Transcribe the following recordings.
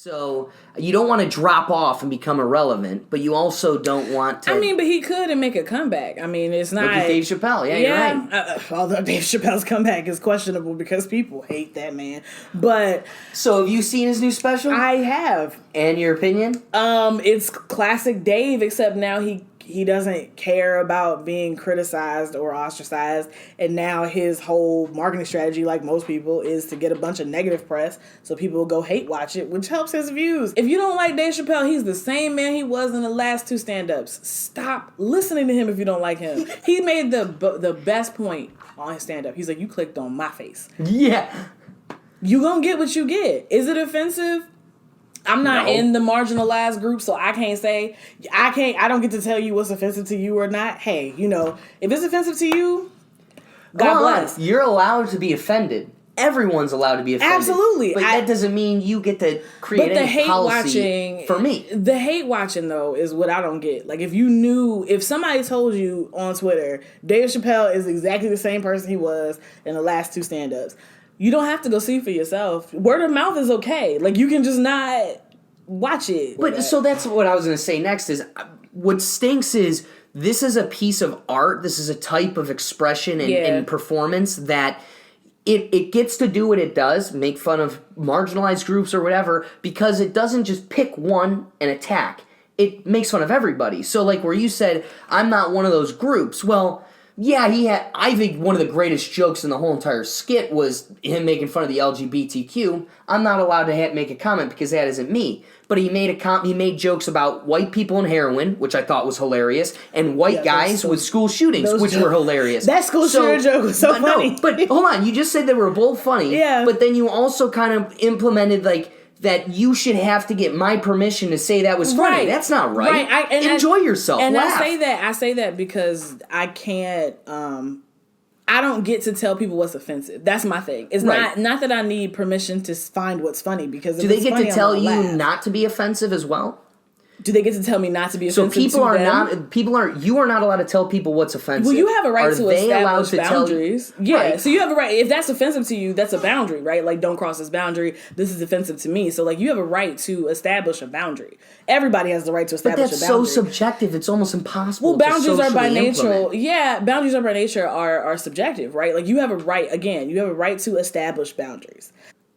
So you don't want to drop off and become irrelevant, but you also don't want to... I mean, but he could and make a comeback. I mean, it's not... Look at Dave Chappelle. Yeah, you're right. Although Dave Chappelle's comeback is questionable because people hate that man. But... So have you seen his new special? I have. And your opinion? It's classic Dave, except now he doesn't care about being criticized or ostracized, and now his whole marketing strategy, like most people, is to get a bunch of negative press so people will go hate watch it, which helps his views. If you don't like Dave Chappelle, he's the same man he was in the last two stand-ups. Stop listening to him if you don't like him. He made the best point on his stand-up. He's like, you clicked on my face. Yeah. You gonna get what you get. Is it offensive? I'm not in the marginalized group, so I can't say, I don't get to tell you what's offensive to you or not. Hey, if it's offensive to you, God bless. You're allowed to be offended. Everyone's allowed to be offended. Absolutely. But that doesn't mean you get to create any policy for me. The hate watching, though, is what I don't get. Like, if somebody told you on Twitter, Dave Chappelle is exactly the same person he was in the last two stand-ups, you don't have to go see for yourself. Word of mouth is okay. Like, you can just not watch it. But so that's what I was going to say next is what stinks is this is a piece of art. This is a type of expression and performance that it gets to do what it does, make fun of marginalized groups or whatever, because it doesn't just pick one and attack. It makes fun of everybody. So like where you said, I'm not one of those groups. Well, yeah, I think one of the greatest jokes in the whole entire skit was him making fun of the LGBTQ. I'm not allowed to make a comment because that isn't me. But he made jokes about white people and heroin, which I thought was hilarious, and white guys with school shootings, which were hilarious. That school shooter joke was so funny. No, but hold on, you just said they were both funny. Yeah. But then you also kind of implemented like that you should have to get my permission to say that was funny. Right. That's not right. Enjoy yourself. And laugh. I say that not I can't. I don't get to tell people what's offensive. That's my thing. It's not that I need permission to find what's funny because do they get to tell you not to be offensive as well? Do they get to tell me not to be offensive? So you are not allowed to tell people what's offensive. Well, you have a right to establish boundaries. Yeah, right. So you have a right. If that's offensive to you, that's a boundary, right? Like, don't cross this boundary. This is offensive to me. So, like, you have a right to establish a boundary. Everybody has the right to establish a boundary. But that's so subjective. It's almost impossible. Well, boundaries are by nature. Yeah, boundaries are by nature are subjective, right? Like, you have a right. Again, you have a right to establish boundaries.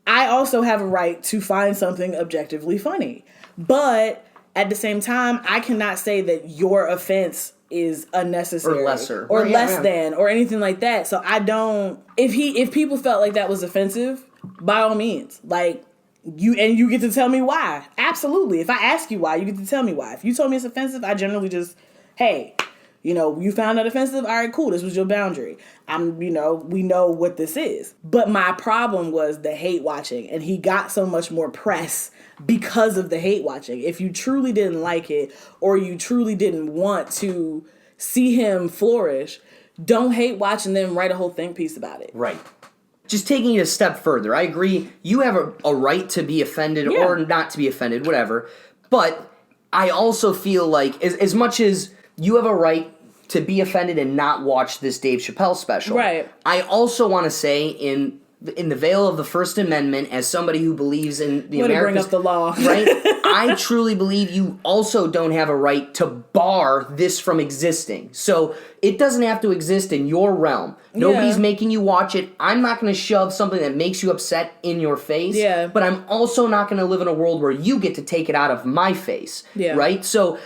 I also have a right to find something objectively funny, but at the same time, I cannot say that your offense is unnecessary or lesser or less than or anything like that. So I don't. If people felt like that was offensive, by all means, like you get to tell me why. Absolutely. If I ask you why, you get to tell me why. If you told me it's offensive, I generally just, hey, you found that offensive. All right, cool. This was your boundary. We know what this is. But my problem was the hate watching, and he got so much more press because of the hate watching. If you truly didn't like it or you truly didn't want to see him flourish, don't hate watch and then write a whole think piece about it. Right. Just taking it a step further, I agree. You have a right to be offended or not to be offended, whatever. But I also feel like as much as you have a right to be offended and not watch this Dave Chappelle special, right, I also want to say in the veil of the First Amendment, as somebody who believes in the American... bring up the law. Right? I truly believe you also don't have a right to bar this from existing. So it doesn't have to exist in your realm. Nobody's making you watch it. I'm not going to shove something that makes you upset in your face. Yeah. But I'm also not going to live in a world where you get to take it out of my face. Yeah. Right? So